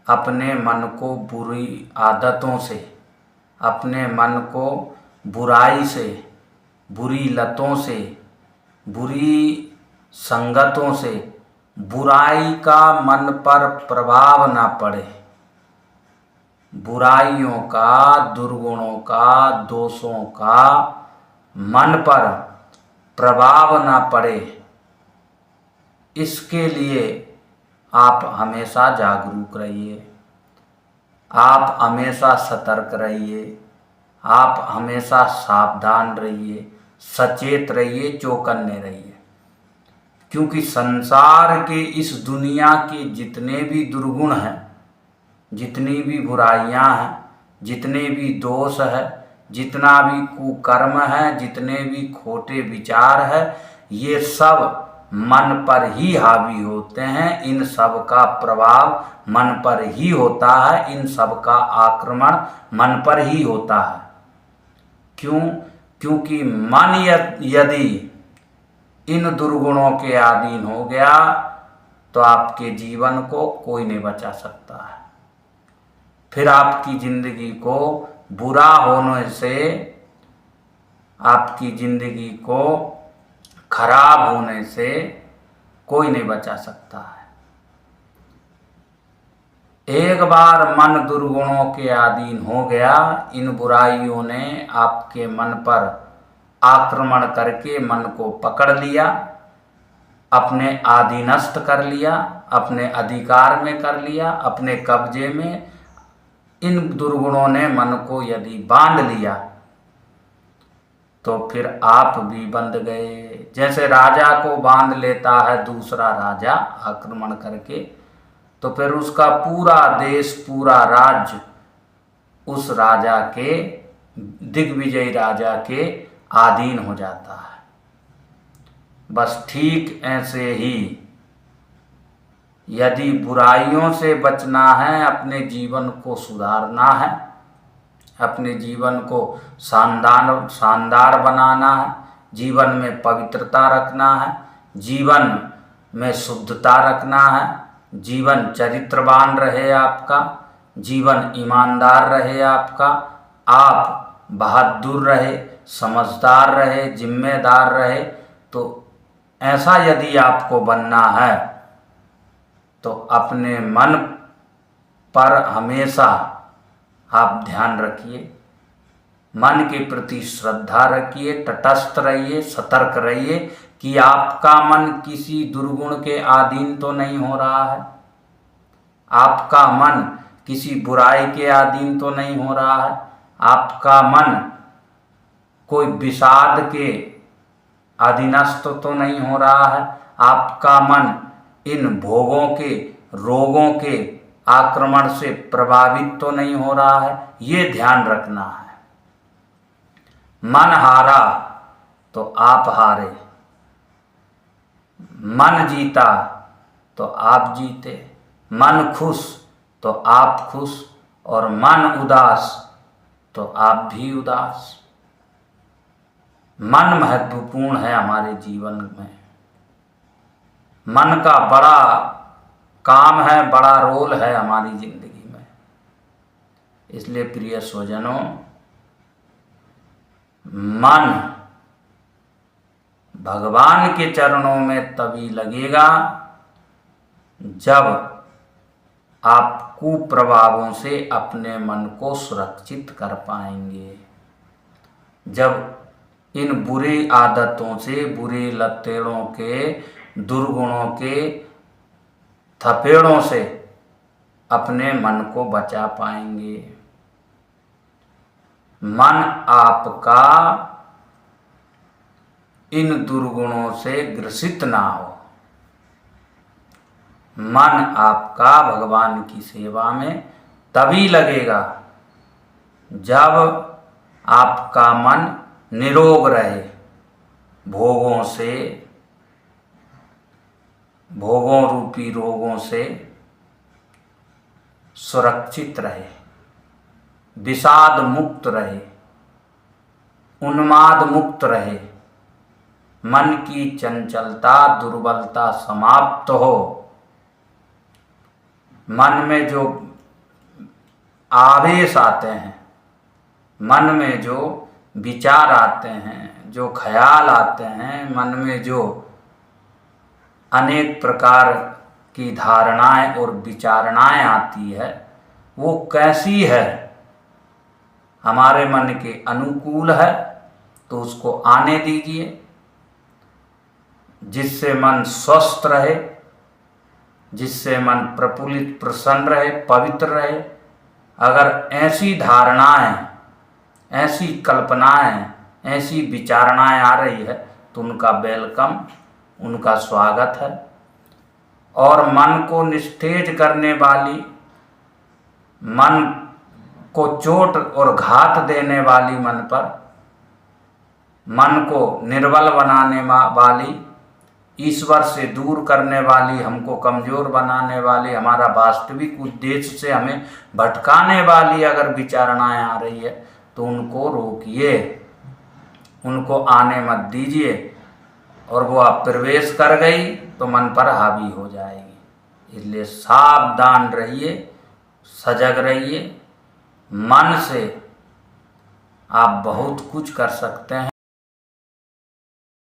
अपने मन को बुरी आदतों से, अपने मन को बुराई से, बुरी लतों से, बुरी संगतों से, बुराई का मन पर प्रभाव ना पड़े, बुराइयों का, दुर्गुणों का, दोषों का मन पर प्रभाव ना पड़े, इसके लिए आप हमेशा जागरूक रहिए, आप हमेशा सतर्क रहिए, आप हमेशा सावधान रहिए, सचेत रहिए, चौकन्ने रहिए। क्योंकि संसार के इस दुनिया के जितने भी दुर्गुण हैं, जितनी भी बुराइयां हैं, जितने भी दोष है, जितना भी कुकर्म है, जितने भी खोटे विचार है, ये सब मन पर ही हावी होते हैं। इन सब का प्रभाव मन पर ही होता है, इन सब का आक्रमण मन पर ही होता है। क्यों? क्योंकि मन यदि इन दुर्गुणों के अधीन हो गया तो आपके जीवन को कोई नहीं बचा सकता है। फिर आपकी जिंदगी को बुरा होने से, आपकी जिंदगी को खराब होने से कोई नहीं बचा सकता है। एक बार मन दुर्गुणों के अधीन हो गया, इन बुराइयों ने आपके मन पर आक्रमण करके मन को पकड़ लिया, अपने अधीनस्थ कर लिया, अपने अधिकार में कर लिया, अपने कब्जे में इन दुर्गुणों ने मन को यदि बांध लिया तो फिर आप भी बंध गए। जैसे राजा को बांध लेता है दूसरा राजा आक्रमण करके, तो फिर उसका पूरा देश, पूरा राज्य उस राजा के, दिग्विजयी राजा के अधीन हो जाता है। बस ठीक ऐसे ही यदि बुराइयों से बचना है, अपने जीवन को सुधारना है, अपने जीवन को शानदार बनाना है, जीवन में पवित्रता रखना है, जीवन में शुद्धता रखना है, जीवन चरित्रवान रहे आपका, जीवन ईमानदार रहे आपका, आप बहादुर रहे, समझदार रहे, जिम्मेदार रहे, तो ऐसा यदि आपको बनना है तो अपने मन पर हमेशा आप ध्यान रखिए, मन के प्रति श्रद्धा रखिए, तटस्थ रहिए, सतर्क रहिए कि आपका मन किसी दुर्गुण के अधीन तो नहीं हो रहा है, आपका मन किसी बुराई के अधीन तो नहीं हो रहा है, आपका मन कोई विषाद के अधीनस्थ तो नहीं हो रहा है, आपका मन इन भोगों के, रोगों के आक्रमण से प्रभावित तो नहीं हो रहा है। ये ध्यान रखना है। मन हारा तो आप हारे, मन जीता तो आप जीते, मन खुश तो आप खुश, और मन उदास तो आप भी उदास। मन महत्वपूर्ण है हमारे जीवन में, मन का बड़ा काम है, बड़ा रोल है हमारी जिंदगी में। इसलिए प्रिय स्वजनों, मन भगवान के चरणों में तभी लगेगा जब आप कुप्रभावों से अपने मन को सुरक्षित कर पाएंगे, जब इन बुरी आदतों से, बुरी लतेड़ों के, दुर्गुणों के थपेड़ों से अपने मन को बचा पाएंगे। मन आपका इन दुर्गुणों से ग्रसित ना हो, मन आपका भगवान की सेवा में तभी लगेगा जब आपका मन निरोग रहे, भोगों से, भोगों रूपी रोगों से सुरक्षित रहे, विषाद मुक्त रहे, उन्माद मुक्त रहे, मन की चंचलता, दुर्बलता समाप्त हो, मन में जो आवेश आते हैं, मन में जो विचार आते हैं, जो ख्याल आते हैं, मन में जो अनेक प्रकार की धारणाएं और विचारणाएं आती है, वो कैसी है, हमारे मन के अनुकूल है तो उसको आने दीजिए, जिससे मन स्वस्थ रहे, जिससे मन प्रफुल्लित प्रसन्न रहे, पवित्र रहे। अगर ऐसी धारणाएं, ऐसी कल्पनाएं, ऐसी विचारणाएं आ रही है तो उनका वेलकम, उनका स्वागत है। और मन को निस्तेज करने वाली, मन को चोट और घात देने वाली, मन को निर्बल बनाने वाली, ईश्वर से दूर करने वाली, हमको कमज़ोर बनाने वाली, हमारा वास्तविक उद्देश्य से हमें भटकाने वाली अगर विचारणाएं आ रही है तो उनको रोकिए, उनको आने मत दीजिए। और वो आप प्रवेश कर गई तो मन पर हावी हो जाएगी। इसलिए सावधान रहिए, सजग रहिए। मन से आप बहुत कुछ कर सकते हैं।